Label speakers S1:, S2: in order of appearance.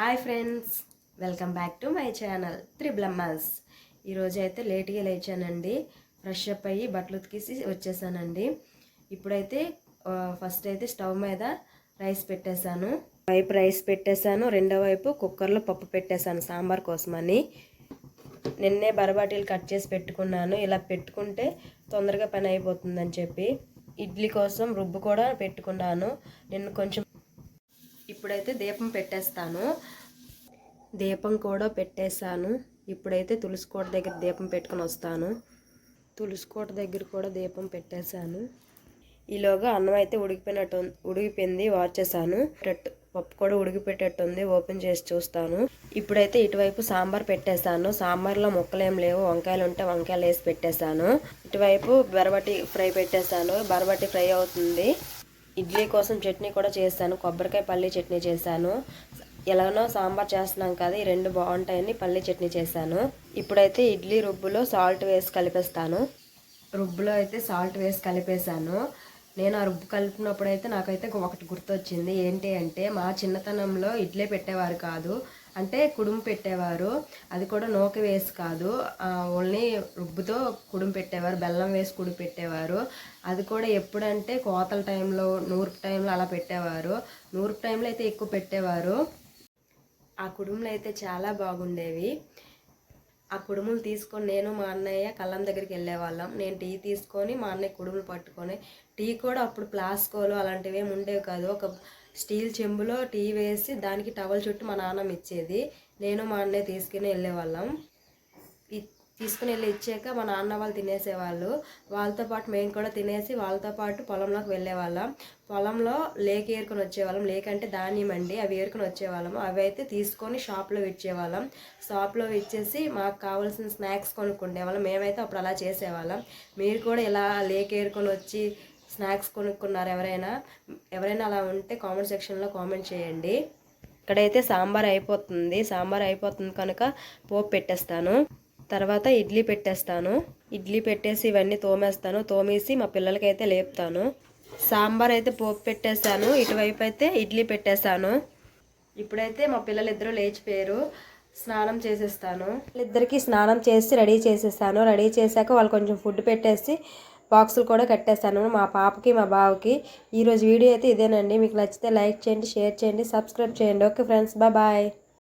S1: Hi friends, welcome back to my channel త్రిబ్లమ్మస్. ఈరోజు అయితే లేట్గా లేచానండి. ఫ్రెష్ అప్ అయ్యి బట్టలు ఉతికేసి వచ్చేసానండి. ఇప్పుడైతే ఫస్ట్ అయితే స్టవ్ మీద రైస్ పెట్టేశాను. వైపు రైస్ పెట్టేశాను, రెండో వైపు కుక్కర్లో పప్పు పెట్టేశాను సాంబార్ కోసమని. నిన్నే బరబాటీలు కట్ చేసి పెట్టుకున్నాను. ఇలా పెట్టుకుంటే తొందరగా పని అయిపోతుందని చెప్పి ఇడ్లీ కోసం రుబ్బు కూడా పెట్టుకున్నాను. నిన్న కొంచెం ఇప్పుడైతే దీపం పెట్టేస్తాను. దీపం కూడా పెట్టేశాను. ఇప్పుడైతే తులసికోట దగ్గర దీపం పెట్టుకుని వస్తాను. తులసికోట దగ్గర కూడా దీపం పెట్టేశాను. ఈలోగా అన్నం అయితే ఉడికిపోయింది. వాచ్ చేశాను. పప్పు కూడా ఉడికిపెట్టేట్టుంది. ఓపెన్ చేసి చూస్తాను. ఇప్పుడైతే ఇటువైపు సాంబార్ పెట్టేశాను. సాంబార్లో ముక్కలు ఏం లేవు, వంకాయలు ఉంటే వంకాయలు వేసి పెట్టేశాను. ఇటువైపు బరబటి ఫ్రై పెట్టేశాను. బరబటి ఫ్రై అవుతుంది. ఇడ్లీ కోసం చట్నీ కూడా చేశాను. కొబ్బరికాయ పల్లి చట్నీ చేశాను. ఎలాగనో సాంబార్ చేస్తున్నాం కదా, ఈ రెండు బాగుంటాయని పల్లి చట్నీ చేశాను. ఇప్పుడైతే ఇడ్లీ రుబ్బులో సాల్ట్ వేసి కలిపేస్తాను. రుబ్బులో అయితే సాల్ట్ వేసి కలిపేశాను. నేను ఆ రుబ్బు కలిపినప్పుడు అయితే నాకైతే ఒకటి గుర్తొచ్చింది. ఏంటి అంటే, మా చిన్నతనంలో ఇడ్లీ పెట్టేవారు కాదు, అంటే కుడుము పెట్టేవారు. అది కూడా నూక వేసి కాదు, ఓన్లీ రుబ్బుతో కుడుము పెట్టేవారు. బెల్లం వేసి కుడుము పెట్టేవారు. అది కూడా ఎప్పుడంటే కోతల టైంలో, నూర్పు టైంలో అలా పెట్టేవారు. నూర్పు టైంలో అయితే ఎక్కువ పెట్టేవారు. ఆ కుడుములు అయితే చాలా బాగుండేవి. ఆ కుడుములు తీసుకొని నేను మా అన్నయ్య కళ్ళం దగ్గరికి వెళ్ళేవాళ్ళం. నేను టీ తీసుకొని మా అన్నయ్య కుడుములు పట్టుకొని, టీ కూడా అప్పుడు ప్లాస్కోలు అలాంటివి ఏమి ఉండేవి కాదు. ఒక స్టీల్ చెంబులో టీ వేసి దానికి టవల్ చుట్టూ మా నాన్నమ్మ ఇచ్చేది. నేను మా అన్నయ్య తీసుకుని వెళ్ళేవాళ్ళం. తీసుకుని వెళ్ళి ఇచ్చాక మా నాన్న వాళ్ళు తినేసేవాళ్ళు. వాళ్ళతో పాటు మేము కూడా తినేసి వాళ్ళతో పాటు పొలంలోకి వెళ్ళేవాళ్ళం. పొలంలో లేక ఏరుకొని వచ్చేవాళ్ళం. లేక అంటే ధాన్యం అండి, అవి ఏరుకొని వచ్చేవాళ్ళము. అవి అయితే తీసుకొని షాప్లో ఇచ్చేవాళ్ళం. షాప్లో ఇచ్చేసి మాకు కావాల్సిన స్నాక్స్ కొనుక్కుండేవాళ్ళం. మేమైతే అప్పుడు అలా చేసేవాళ్ళం. మీరు కూడా ఇలా లేక ఏరుకొని వచ్చి స్నాక్స్ కొనుక్కున్నారు ఎవరైనా అలా ఉంటే కామెంట్ సెక్షన్లో కామెంట్ చేయండి. ఇక్కడైతే సాంబార్ అయిపోతుంది కనుక పోపు పెట్టేస్తాను. తర్వాత ఇడ్లీ పెట్టేస్తాను. ఇడ్లీ పెట్టేసి ఇవన్నీ తోమేసి మా పిల్లలకైతే లేపుతాను. సాంబార్ అయితే పోపు పెట్టేశాను. ఇటువైపు అయితే ఇడ్లీ పెట్టేశాను. ఇప్పుడైతే మా పిల్లలిద్దరూ లేచిపోయారు. స్నానం చేసేస్తాను. ఇద్దరికి స్నానం చేసి రెడీ చేసేసాను. రెడీ చేశాక వాళ్ళు కొంచెం ఫుడ్ పెట్టేసి బాక్సులు కూడా కట్టేస్తాను, మా పాపకి మా బావకి. ఈరోజు వీడియో అయితే ఇదేనండి. మీకు నచ్చితే లైక్ చేయండి, షేర్ చేయండి, సబ్స్క్రైబ్ చేయండి. Okay friends, bye.